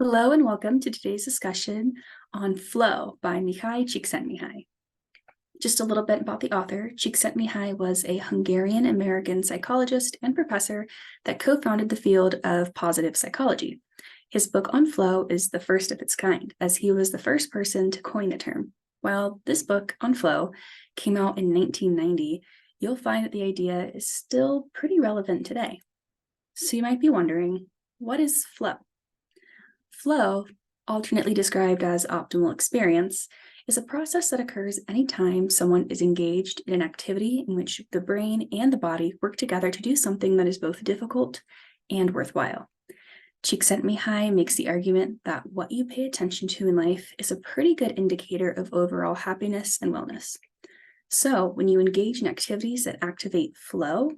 Hello and welcome to today's discussion on Flow by Mihaly Csikszentmihalyi. Just a little bit about the author. Csikszentmihalyi was a Hungarian-American psychologist and professor that co-founded the field of positive psychology. His book on flow is the first of its kind, as he was the first person to coin the term. While this book on flow came out in 1990, you'll find that the idea is still pretty relevant today. So you might be wondering, what is flow? Flow, alternately described as optimal experience, is a process that occurs anytime someone is engaged in an activity in which the brain and the body work together to do something that is both difficult and worthwhile. Csikszentmihalyi makes the argument that what you pay attention to in life is a pretty good indicator of overall happiness and wellness. So when you engage in activities that activate flow,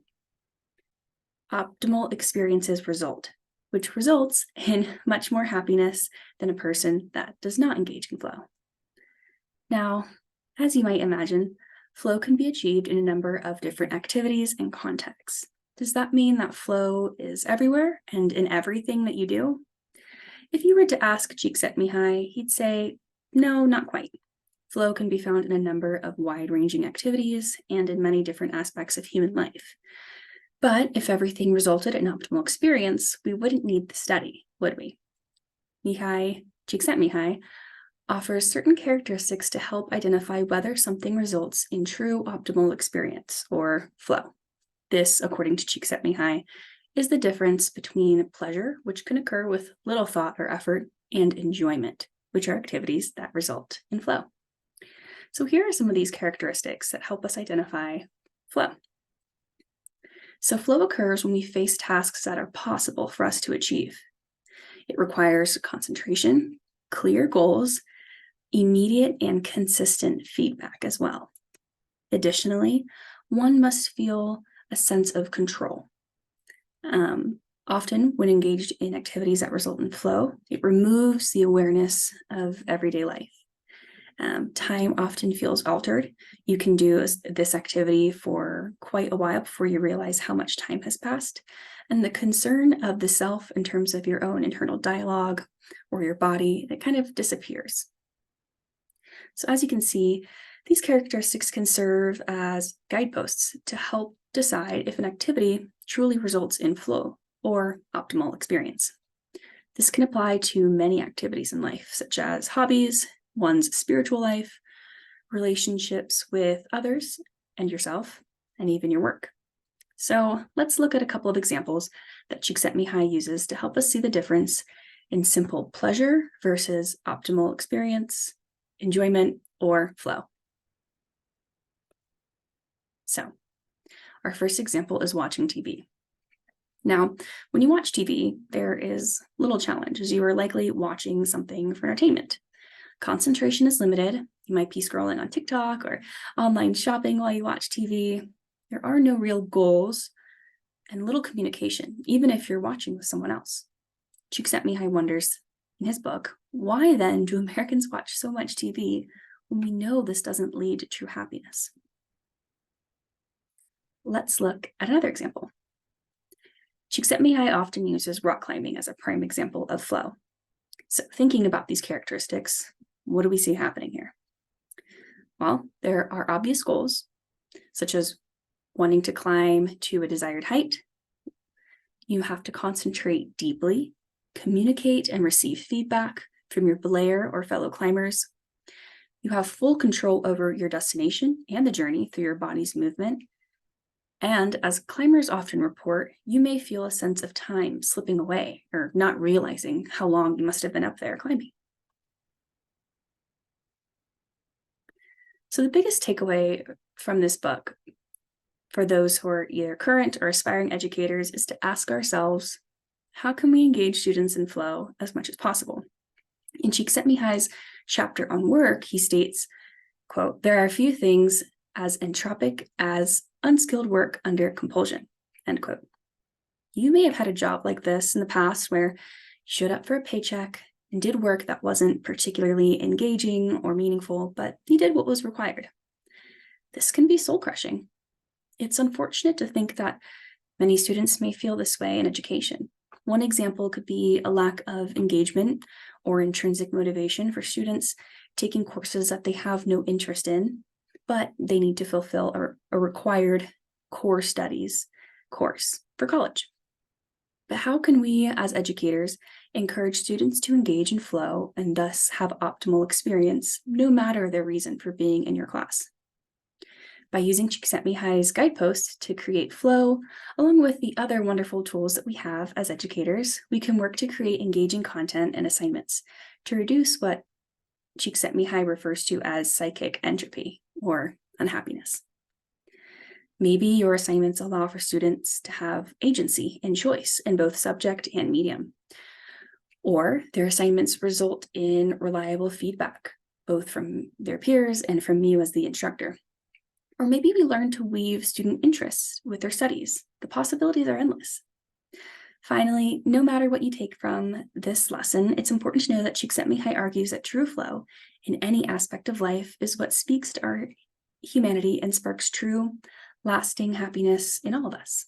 optimal experiences result, which results in much more happiness than a person that does not engage in flow. Now, as you might imagine, flow can be achieved in a number of different activities and contexts. Does that mean that flow is everywhere and in everything that you do? If you were to ask Csikszentmihalyi, he'd say, no, not quite. Flow can be found in a number of wide-ranging activities and in many different aspects of human life. But if everything resulted in optimal experience, we wouldn't need the study, would we? Csikszentmihalyi offers certain characteristics to help identify whether something results in true optimal experience, or flow. This, according to Csikszentmihalyi, is the difference between pleasure, which can occur with little thought or effort, and enjoyment, which are activities that result in flow. So here are some of these characteristics that help us identify flow. So flow occurs when we face tasks that are possible for us to achieve. It requires concentration, clear goals, immediate and consistent feedback as well. Additionally, one must feel a sense of control. Often, when engaged in activities that result in flow, it removes the awareness of everyday life. Time often feels altered. You can do this activity for quite a while before you realize how much time has passed. And the concern of the self in terms of your own internal dialogue or your body, it kind of disappears. So as you can see, these characteristics can serve as guideposts to help decide if an activity truly results in flow or optimal experience. This can apply to many activities in life, such as hobbies, one's spiritual life, relationships with others and yourself, and even your work. So let's look at a couple of examples that Csikszentmihalyi uses to help us see the difference in simple pleasure versus optimal experience, enjoyment, or flow. So our first example is watching TV. Now, when you watch TV, there is little challenge, as you are likely watching something for entertainment. Concentration is limited. You might be scrolling on TikTok or online shopping while you watch TV. There are no real goals and little communication, even if you're watching with someone else. Csikszentmihalyi wonders in his book, why then do Americans watch so much TV when we know this doesn't lead to true happiness? Let's look at another example. Csikszentmihalyi often uses rock climbing as a prime example of flow. So thinking about these characteristics, what do we see happening here? Well, there are obvious goals, such as wanting to climb to a desired height. You have to concentrate deeply, communicate and receive feedback from your belayer or fellow climbers. You have full control over your destination and the journey through your body's movement. And as climbers often report, you may feel a sense of time slipping away or not realizing how long you must have been up there climbing. So the biggest takeaway from this book for those who are either current or aspiring educators is to ask ourselves, how can we engage students in flow as much as possible? In Csikszentmihalyi's chapter on work, he states, quote, there are few things as entropic as unskilled work under compulsion, end quote. You may have had a job like this in the past where you showed up for a paycheck and did work that wasn't particularly engaging or meaningful, but you did what was required. This can be soul-crushing. It's unfortunate to think that many students may feel this way in education. One example could be a lack of engagement or intrinsic motivation for students taking courses that they have no interest in, but they need to fulfill a required core studies course for college. But how can we, as educators, encourage students to engage in flow and thus have optimal experience, no matter their reason for being in your class? By using Csikszentmihalyi's guideposts to create flow, along with the other wonderful tools that we have as educators, we can work to create engaging content and assignments to reduce what Csikszentmihalyi refers to as psychic entropy, or unhappiness. Maybe your assignments allow for students to have agency and choice in both subject and medium. Or their assignments result in reliable feedback, both from their peers and from you as the instructor. Or maybe we learn to weave student interests with their studies. The possibilities are endless. Finally, no matter what you take from this lesson, it's important to know that Csikszentmihalyi argues that true flow in any aspect of life is what speaks to our humanity and sparks true, lasting happiness in all of us.